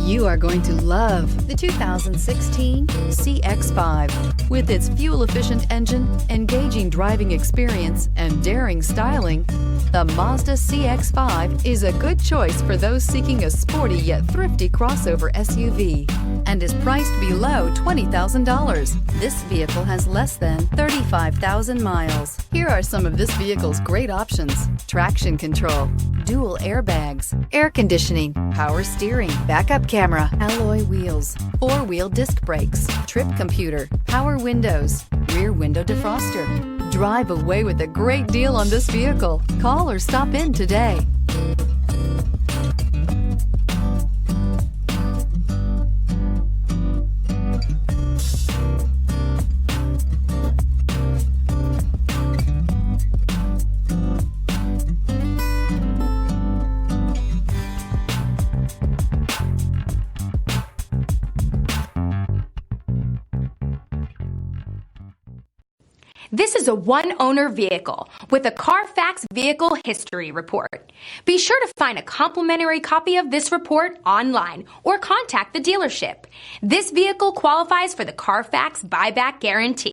You are going to love the 2016 CX-5. With its fuel-efficient engine, engaging driving experience, and daring styling, the Mazda CX-5 is a good choice for those seeking a sporty yet thrifty crossover SUV and is priced below $20,000. This vehicle has less than 35,000 miles. Here are some of this vehicle's great options: traction control, dual airbags, air conditioning, power steering, backup camera, alloy wheels, four-wheel disc brakes, trip computer, power windows, rear window defroster. Drive away with a great deal on this vehicle. Call or stop in today. This is a one-owner vehicle with a Carfax Vehicle History Report. Be sure to find a complimentary copy of this report online or contact the dealership. This vehicle qualifies for the Carfax Buyback Guarantee.